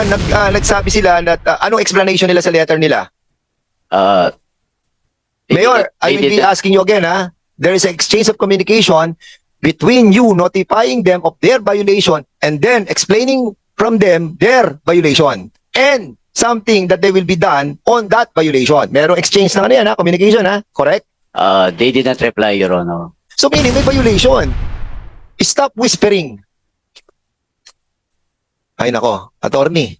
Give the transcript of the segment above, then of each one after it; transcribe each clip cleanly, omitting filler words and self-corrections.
nagsabi sila na anong explanation nila sa letter nila? Uh, Mayor, I they will be didn't- asking you again, ha? There is an exchange of communication between you notifying them of their violation and then explaining from them their violation and something that they will be done on that violation. Merong exchange na ano yan, ha? Communication, ha? Correct? They did not reply, Your Honor. So meaning may violation. Stop whispering. Ay nako, attorney.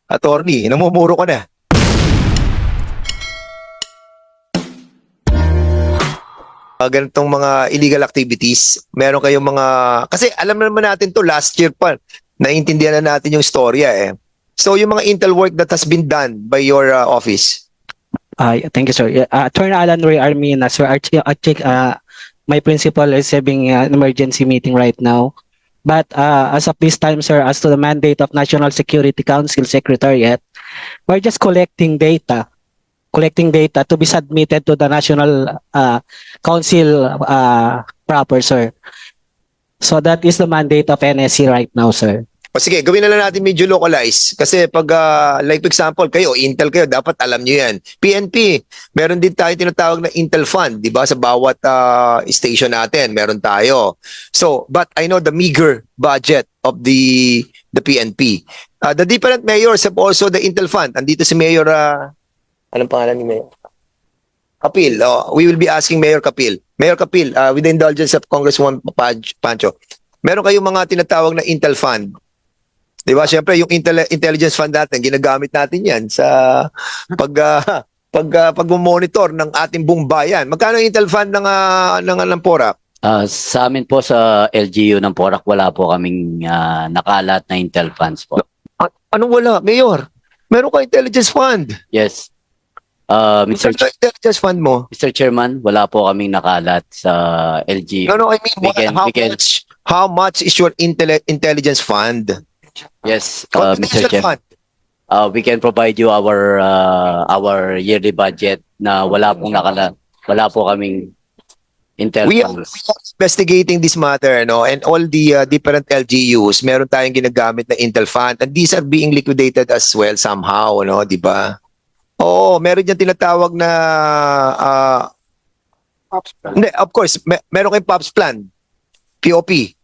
Attorney, namumuro ka na. Ganitong mga illegal activities, meron kayong mga, kasi alam naman natin to last year pa, naiintindihan na natin yung storya eh. So yung mga intel work that has been done by your office. Thank you, sir. Attorney Alan Ray Armina, sir. My principal is having an emergency meeting right now. But as of this time, sir, as to the mandate of National Security Council Secretariat, we're just collecting data to be submitted to the National Council proper, sir. So that is the mandate of NSC right now, sir. O sige, gawin na lang natin medyo localize. Kasi pag, like for example, kayo, Intel kayo, dapat alam nyo yan. PNP, meron din tayo tinatawag na Intel Fund, di ba? Sa bawat station natin, meron tayo. So, but I know the meager budget of the PNP. The different mayors have also the Intel Fund. Andito si Mayor, anong pangalan ni Mayor? Kapil. We will be asking Mayor Kapil. Mayor Kapil, with the indulgence of Congresswoman Pancho, meron kayong mga tinatawag na Intel Fund. Di ba? Siyempre, yung intelligence fund natin, ginagamit natin yan sa pag-monitor ng ating buong bayan. Magkano yung Intel Fund ng PORAC? Sa amin po sa LGU ng Porac, wala po kaming nakalat na Intel funds po. Anong wala? Mayor, meron ka intelligence fund. Yes. Mr. Intelligence fund mo? Mr. Chairman, wala po kaming nakalat sa LGU. No, I mean, how much is your intelligence fund? Yes, Mr. Confidential Chairman. fund. We can provide you our yearly budget na wala po kaming Intel We are funds. investigating this matter, no? And all the different LGUs, meron tayong ginagamit na Intel Fund, and these are being liquidated as well somehow, no? Di ba? Oo, meron dyan tinatawag na hindi, of course, meron kayong POPs plan, POP.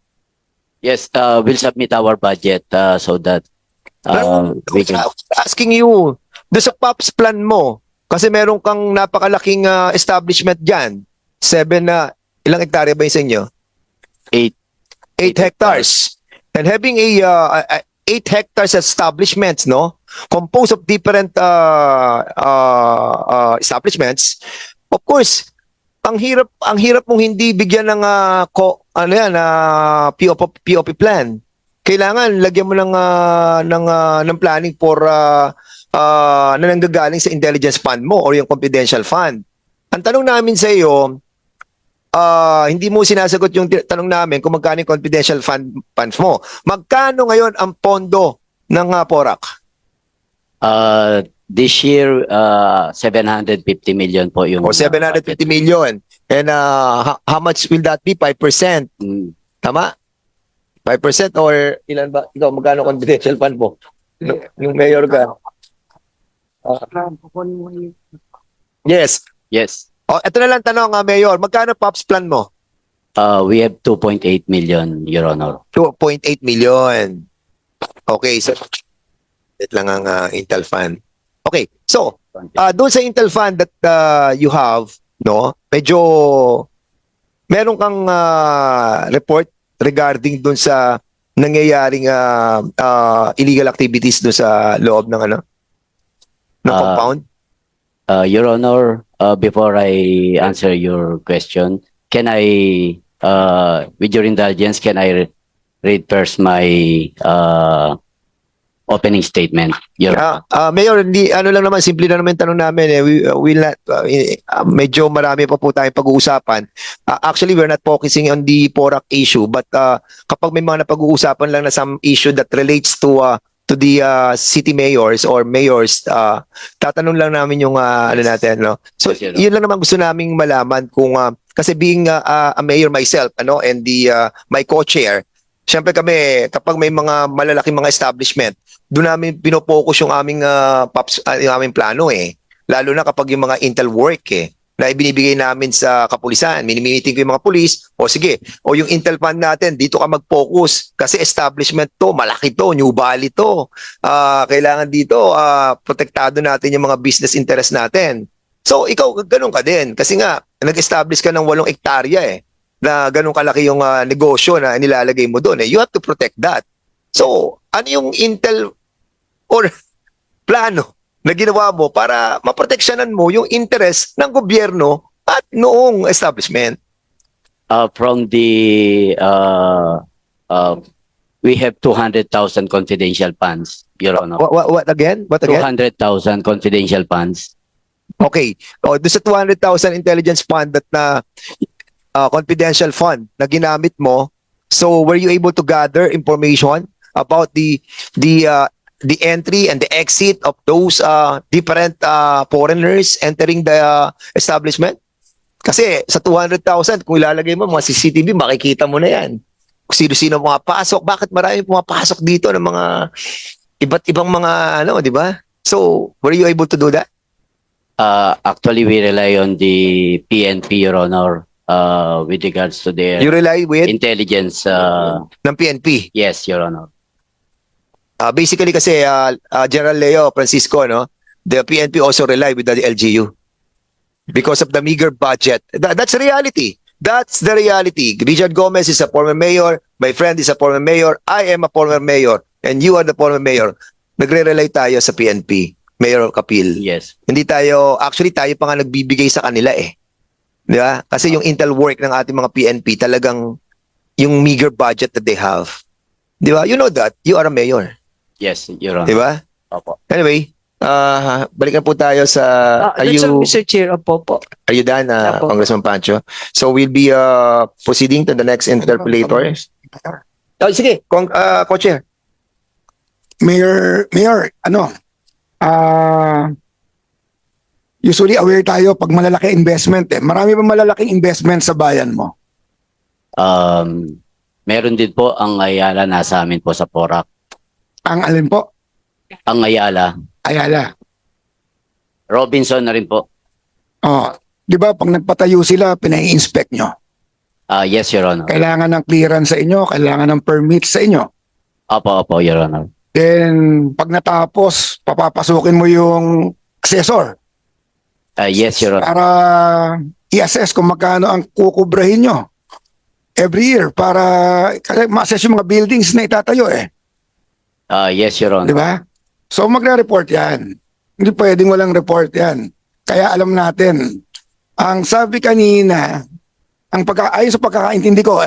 Yes, we'll submit our budget so that we can. Asking you, doon sa POPs plan mo, kasi meron kang napakalaking establishment dyan, ilang hektarya ba yung sa inyo? 8 8 hectares. And having a 8 hectares establishments, no, composed of different establishments, of course, ang hirap mong hindi bigyan ng POP plan. Kailangan lagyan mo ng planning for na nanggagaling sa intelligence fund mo or yung confidential fund. Ang tanong namin sa iyo, hindi mo sinasagot yung tanong namin kung magkano yung confidential funds mo. Magkano ngayon ang pondo ng PORAC? This year, 750 million po yung... O 750 million. And how much will that be? 5%? Mm, Tama? 5% or ilan ba? Ikaw, magkano confidential fund mo? Yung mayor ka? Yes. yes. O, ito na lang tanong, Mayor. Magkano POPs plan mo? We have 2.8 million, Your Honor. 2.8 million. Okay, so ito lang ang Intel Fund. Okay, so doon sa Intel Fund that you have, no, medyo meron kang report regarding doon sa nangyayaring illegal activities doon sa loob ng compound? Your Honor, before I answer your question, can I, with your indulgence, can I read first my opening statement? Mayor, hindi, ano lang naman, simple na naman tanong namin. We will not, medyo marami pa po tayong pag-uusapan. Actually, we're not focusing on the PORAC issue, but kapag may mga napag-uusapan lang na some issue that relates to the city mayors or mayors, tatanong lang namin yung ano natin, no? So, yun lang naman gusto naming malaman kung, kasi being a mayor myself, and my co-chair, Siyempre kami, kapag may mga malalaking mga establishment, doon namin pinopokus yung aming, yung aming plano eh. Lalo na kapag yung mga intel work eh, na ibinibigay namin sa kapulisan. Minimiting ko yung mga pulis, o sige, o yung intel fund natin, dito ka mag-focus. Kasi establishment to, malaki to, New Valley to. Kailangan dito, protektado natin yung mga business interest natin. So, ikaw, ganun ka din. Kasi nga, nag-establish ka ng 8 hektarya eh na ganun kalaki yung negosyo na nilalagay mo doon. You have to protect that. So, ano yung intel or plano na ginawa mo para maproteksyonan mo yung interest ng gobyerno at noong establishment? From the we have 200,000 confidential funds, Your Honor. What again? What again? 200,000 confidential funds. Okay. O, doon sa 200,000 intelligence fund at na confidential fund na ginamit mo, so were you able to gather information about the entry and the exit of those different foreigners entering the establishment? Kasi sa 200,000, kung ilalagay mo mga CCTV, makikita mo na yan. Kung sino-sino pumapasok, bakit marami pumapasok dito ng mga iba't ibang mga ano, di ba? So, were you able to do that? Actually, we rely on the PNP, Your Honor, with regards to their You rely with intelligence. ng PNP. Yes, Your Honor. Basically kasi General Leo Francisco, no, the PNP also rely with the LGU because of the meager budget. That's the reality. That's the reality. Richard Gomez is a former mayor. My friend is a former mayor. I am a former mayor. And you are the former mayor. Nagre-rely tayo sa PNP. Mayor Kapil. Yes. Hindi tayo, actually tayo pa nga nagbibigay sa kanila eh. Di ba? Kasi yung intel work ng ating mga PNP talagang yung meager budget that they have. Di ba? You know that. You are a mayor. Yes, Your Honor. Di ba? Opo. Anyway, balikan po tayo sa That's all, Mr. Chair. Opo po. are you done, Opo. Congressman Pancho? So we'll be proceeding to the next interpellator. Oh, sige, Co-Chair. Mayor, usually aware tayo pag malalaki investment eh. Marami ba malalaking investment sa bayan mo? Meron din po ang Ayala nasa amin po sa Porac. Ang alin po? Ang Ayala, Ayala. Robinson na rin po. Oh, 'di ba pag nagpatayo sila, pinai-inspect nyo. Yes, Your Honor. Kailangan ng clearance sa inyo, kailangan ng permit sa inyo. Opo, Your Honor. Then pag natapos, papapasukin mo yung assessor Yes, Your Honor. para i-assess kung magkano ang kukubrahin nyo every year para kasi ma-assess yung mga buildings na itatayo eh. Yes, Your Honor. Di ba? So magre-report yan. Hindi pwedeng walang report yan. Kaya alam natin. Ang sabi kanina, ayon sa pagkakaintindi ko,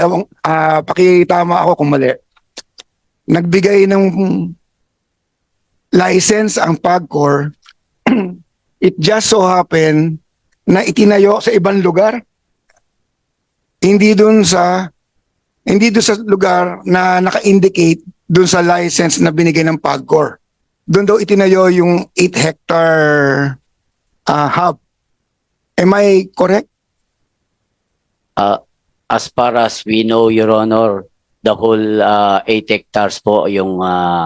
pakitama ako kung mali. Nagbigay ng license ang PAGCOR. It just so happen na itinayo sa ibang lugar. Hindi dun sa lugar na naka-indicate dun sa license na binigay ng PAGCOR. Doon daw itinayo yung 8-hectare hub. Am I correct? As far as we know, Your Honor, the whole 8 hectares po yung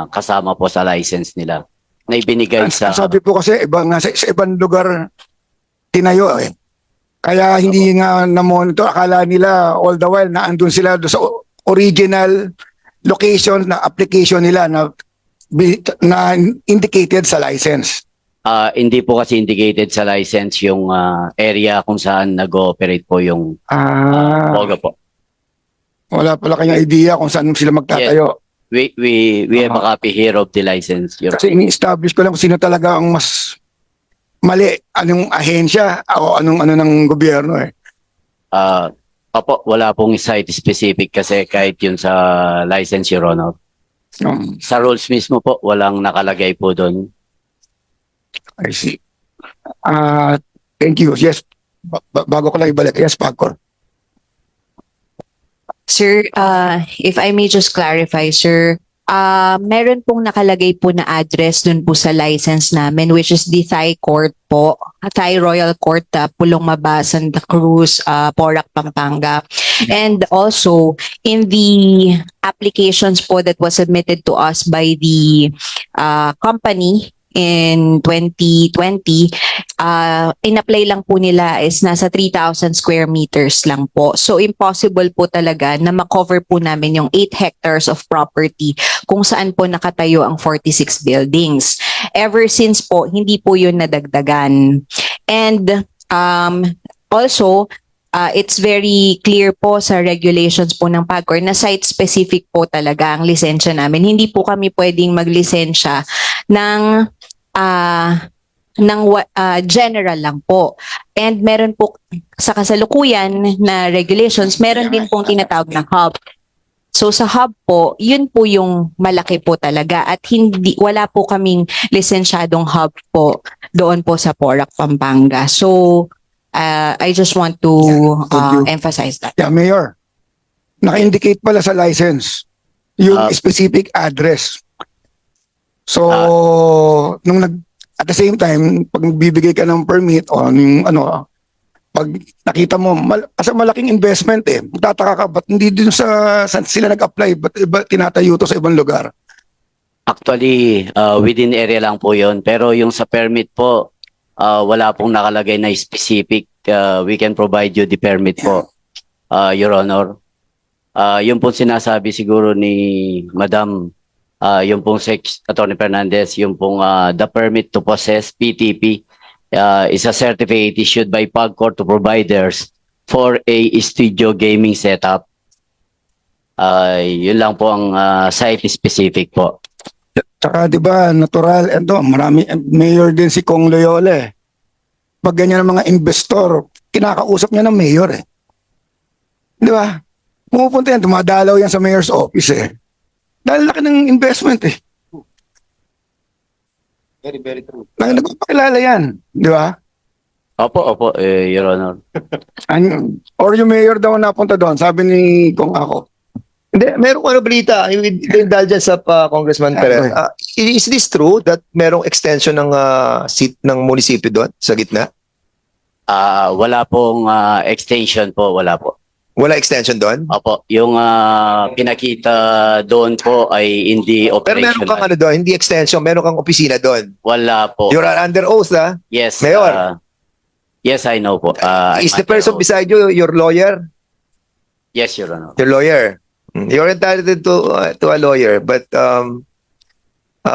kasama po sa license nila na ibinigay sa... Sabi po kasi sa ibang lugar tinayo eh. Kaya hindi nga na-monitor. Akala nila all the while na andun sila doon sa original location na application nila na indicated sa license. Hindi po kasi indicated sa license yung area kung saan nag-ooperate po yung POGA po. Wala pala kayong idea kung saan sila magtatayo. We have a copy here of the license, Your Kasi ini-establish ko lang kung sino talaga ang mas mali. Anong ahensya o anong ng gobyerno eh. Opo, wala pong site specific kasi kahit yun sa license, Your Honor. Sa rules mismo po, walang nakalagay po doon. I see. Thank you. Yes, bago ko lang ibalik. Yes, PAGCOR. Sir, if I may just clarify, sir, meron pong nakalagay po na address dun po sa license namin, which is the Thai Court po, Thai Royal Court, Pulong Maba, Santa Cruz, Porac, Pampanga. And also, in the applications po that was submitted to us by the company in 2020, in-apply lang po nila is nasa 3,000 square meters lang po. So impossible po talaga na makover po namin yung 8 hectares of property kung saan po nakatayo ang 46 buildings. Ever since po, hindi po yun nadagdagan. And also, it's very clear po sa regulations po ng PAGCOR na site-specific po talaga ang lisensya namin. Hindi po kami pwedeng maglisensya ng general lang po. And meron po sa kasalukuyan na regulations, meron din pong tinatawag na hub. So sa hub po, yun po yung malaki po talaga at wala po kaming lisensyadong hub po doon po sa Porac, Pampanga. So I just want to thank you. emphasize that. Yeah, Mayor. Naka-indicate pala sa license yung specific address. So, at the same time, pag nagbibigay ka ng permit o yung pag nakita mo, kasi malaking investment magtataka ka, ba't hindi dun saan sila nag-apply, ba't tinatayo to sa ibang lugar? Actually, within area lang po yon. Pero yung sa permit po, wala pong nakalagay na specific. We can provide you the permit po, Your Honor. Yung pong sinasabi siguro ni Madam, yung pong Attorney Fernandez, yung pong the permit to possess PTP is a certificate issued by PAGCOR to providers for a studio gaming setup. Yun lang po ang site specific po. Tsaka di ba natural, marami, mayor din si Kong Loyola Pag ganyan ang mga investor, kinakausap niya ng mayor Di ba? Pumupunta yan, dumadalaw yan sa mayor's office Dahil laki ng investment Very, very true. Nagpapakilala yan, di ba? Opo, Your Honor. Or yung mayor daw napunta doon, sabi ni Kong ako. Hindi, meron ko balita, with the indulgence of Congressman Perez. Is this true that merong extension ng seat ng munisipyo doon sa gitna? Wala pong extension po, wala po. Wala extension doon? Opo, yung pinakita doon po ay hindi Pero operational. meron kang doon, hindi extension, meron kang opisina doon. Wala po. You're under oath, Yes. Mayor. Yes, I know po. Is the person beside you your lawyer? Yes, Your Honor. Your lawyer. You're entitled to a lawyer, but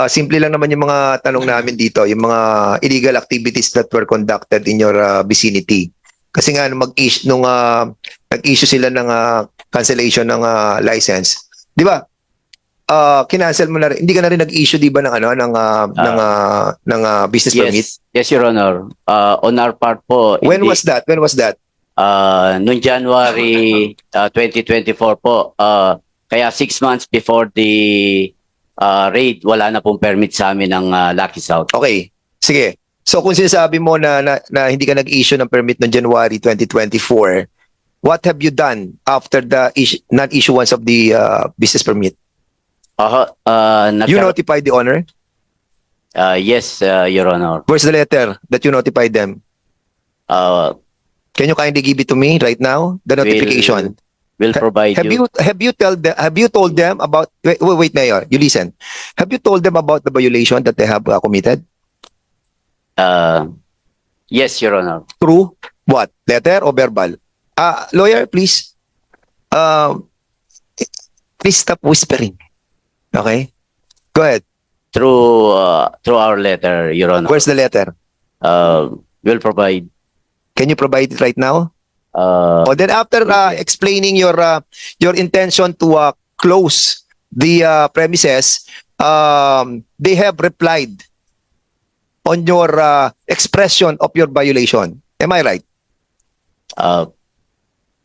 simple lang naman yung mga tanong namin dito, yung mga illegal activities that were conducted in your vicinity. Kasi nga nung nag-issue sila ng cancellation ng license, 'di ba? Kinancel mo na rin. Hindi ka na rin nag-issue 'di ba ng business permit? Yes, Your Honor. On our part po. When was that? Noong January 2024 po. Kaya 6 months before the raid, wala na pong permit sa amin ng Lucky South. Okay. Sige. So kung sinasabi mo na hindi ka nag-issue ng permit noong January 2024, what have you done after the non-issuance of the business permit? You notified the owner? Yes, Your Honor. Where's the letter that you notified them? Can you kindly give it to me right now? The notification. Will provide Have you told them about wait, Mayor, you listen. Have you told them about the violation that they have committed? Yes, Your Honor. Through what? Letter or verbal? Lawyer, please. Please stop whispering. Okay? Go ahead. Through our letter, Your Honor. Where's the letter? Will provide. Can you provide it right now? Uh, Then after explaining your intention to close the premises, they have replied on your expression of your violation. Am I right?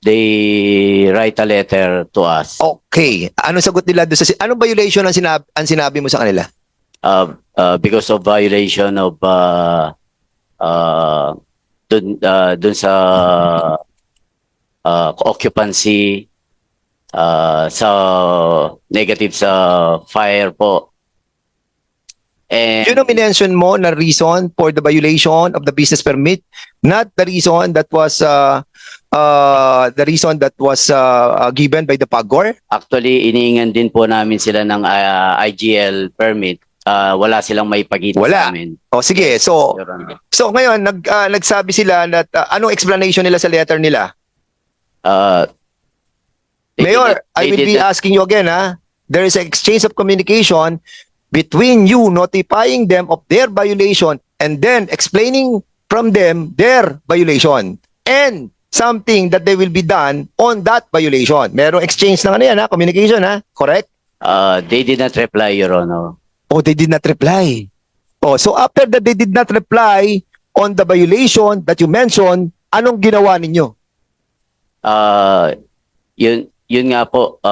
they write a letter to us. Okay. Anong sagot nila doon anong violation ang sinabi mo sa kanila? Because of violation of dun sa occupancy sa negative sa fire po. And Yun ang minention mo na reason for the violation of the business permit, not the reason that was given by the PAGCOR. actually, iniingan din po namin sila ng IGL permit. Wala silang may pagitan Wala. sa amin. O sige, so Your Honor. ngayon nagsabi sila na anong explanation nila sa letter nila? They did Mayor, not- I they will did be not- asking you again, there is an exchange of communication between you notifying them of their violation and then explaining from them their violation and something that they will be done on that violation. Merong exchange na yan, communication, correct? They did not reply, Your Honor. Oh, they did not reply. Oh, so after that they did not reply on the violation that you mentioned, anong ginawa ninyo? Yun nga po,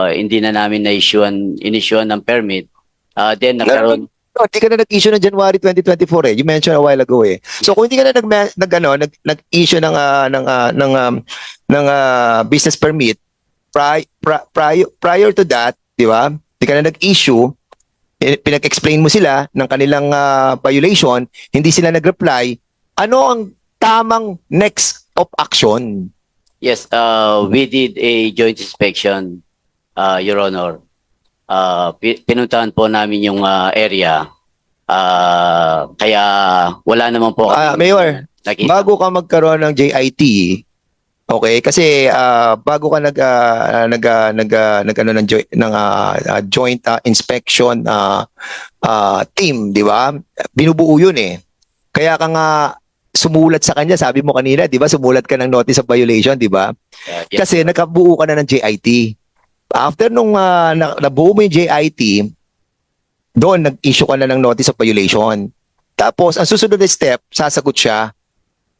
hindi na namin in-issuean ng permit. Then nagkaroon, No, hindi ka na nag-issue ng January 2024 eh. You mentioned a while ago eh. So kung hindi ka na nag-issue ng business permit prior to that, di ba? Hindi ka na nag-issue, pinag-explain mo sila ng kanilang violation, hindi sila nag-reply, ano ang tamang next of action? yes, we did a joint inspection, Your Honor. Pinuntahan po namin yung area. Kaya wala naman po Mayor, nakita. bago ka magkaroon ng JIT, okay? Kasi bago ka joint inspection team, di ba? Binubuo yun eh. Kaya ka nga sumulat sa kanya, sabi mo kanina, di ba? Sumulat ka ng notice of violation, di ba? Yes, Kasi nakabuo ka na ng JIT. After nung nabuo mo yung JIT, doon nag-issue ka na ng notice of violation. Tapos, ang susunod na step, sasagot siya.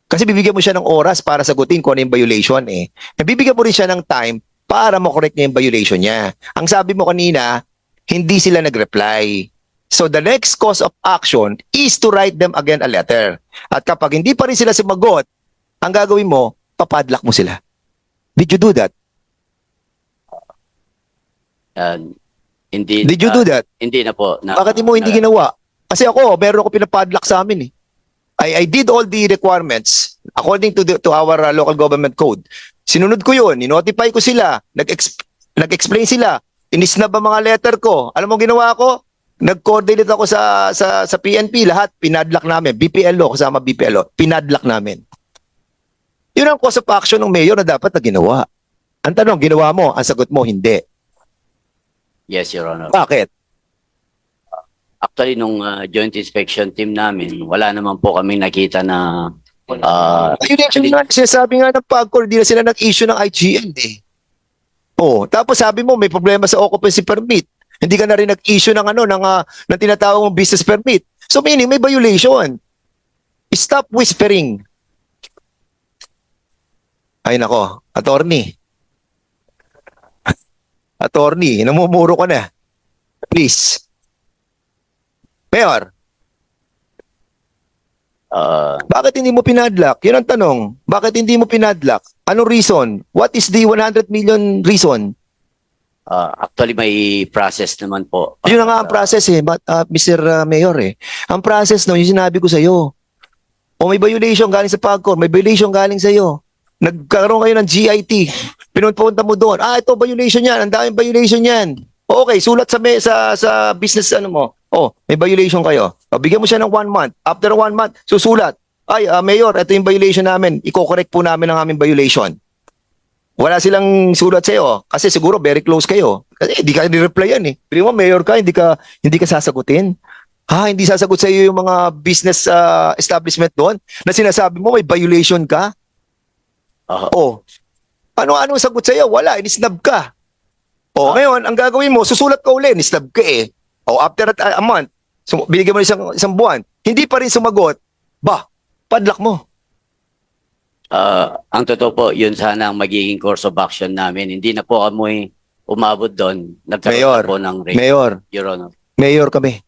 Kasi bibigyan mo siya ng oras para sagutin kung ano yung violation eh. Bibigyan mo rin siya ng time para makorek niya yung violation niya. Ang sabi mo kanina, hindi sila nag-reply. So the next course of action is to write them again a letter. At kapag hindi pa rin sila sumagot, ang gagawin mo, papadlock mo sila. Did you do that? hindi, Did you do that? Hindi na po. Bakit mo hindi ginawa? Kasi ako, meron ako pinapadlock sa amin eh. I did all the requirements according to our local government code. Sinunod ko yun, notify ko sila, nag-explain sila, inisnab ang mga letter ko. Alam mo ginawa ko? Nag-coordinate ako sa PNP, lahat pinadlock namin. BPLO, kasama BPLO, pinadlock namin. Yun ang cause of action ng mayor na dapat na ginawa. Ang tanong, ginawa mo? Ang sagot mo, hindi. Yes, Your Honor. Bakit? Actually, nung joint inspection team namin, wala naman po kaming nakita na Yun yung sinasabi nga ng PAGCOR, di na sila nag-issue ng IGL eh. Oh, tapos sabi mo may problema sa occupancy permit. Hindi ka na rin nag-issue ng ng tinatawag mong business permit. So meaning may violation. Stop whispering. Ay nako, attorney. Attorney, namumuro ka na. Please. Mayor, bakit hindi mo pinadlock? Yun ang tanong. Bakit hindi mo pinadlock? Anong reason? What is the 100 million reason? actually may process naman po. Yun na nga ang process eh, Mr. Mayor eh. Ang process no, yung sinabi ko sa iyo. O may violation galing sa PAGCOR, may violation galing sa iyo. Nagkaroon kayo ng GIT. Pinunta mo doon. Ito violation yan. Ang daming violation yan. Okay, sulat sa business mo. May violation kayo. Bigyan mo siya ng 1 month. After 1 month, susulat. Mayor, ito yung violation namin. Iko-correct po namin ang aming violation. Wala silang sulat sa'yo. Kasi siguro very close kayo. Kasi hindi ka ni-reply yan eh. Pero mo, mayor ka, hindi ka sasagutin. Hindi sasagot sa iyo yung mga business establishment doon na sinasabi mo may violation ka? Ano sagot sa iyo? Wala, inisnab ka. Ngayon, ang gagawin mo, susulat ka uli, inisnab ka eh. After a month, binigyan mo isang buwan, hindi pa rin sumagot, padlock mo. Ang totoo po, yun sana ang magiging course of action namin. Hindi na po kami umabot doon. Nagkaroon Mayor, na po ng raid, Mayor, Your Honor. Mayor kami.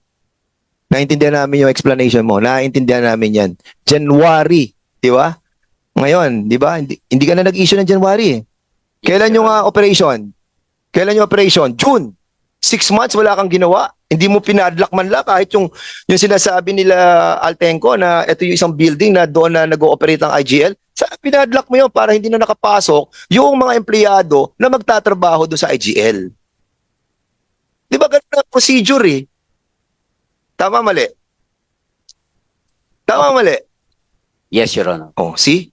Naintindihan namin yung explanation mo. Naintindihan namin yan. January, di ba? Ngayon, di ba? Hindi ka na nag-issue ng January eh. Kailan yung operation? Kailan yung operation? June. 6 months wala kang ginawa. Hindi mo pinadlock man lang kahit yung sinasabi nila Altenco na ito yung isang building na doon na nag-ooperate ang IGL. Pinadlock mo yun para hindi na nakapasok yung mga empleyado na magtatrabaho doon sa IGL. Di ba ganun ang procedure eh? Tama mali? Tama mali? Yes, Your Honor. Oh, see?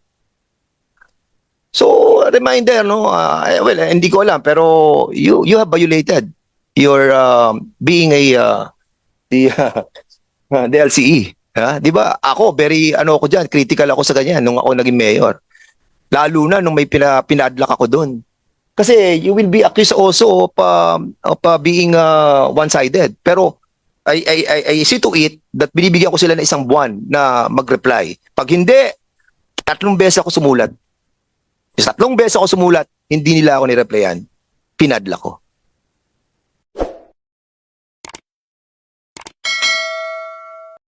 So, reminder, no? Well, hindi ko alam, pero you have violated your being the LCE. Ha? Di ba? Ako, very, ako dyan, critical ako sa ganyan nung ako naging mayor. Lalo na nung may pinadlock ako doon. Kasi you will be accused also of being one-sided. Pero I see to it that binibigyan ko sila ng isang buwan na mag-reply. Pag hindi, 3 beses ako sumulat. 3 beses ako sumulat, hindi nila ako ni-replyan. Pinadlock ko.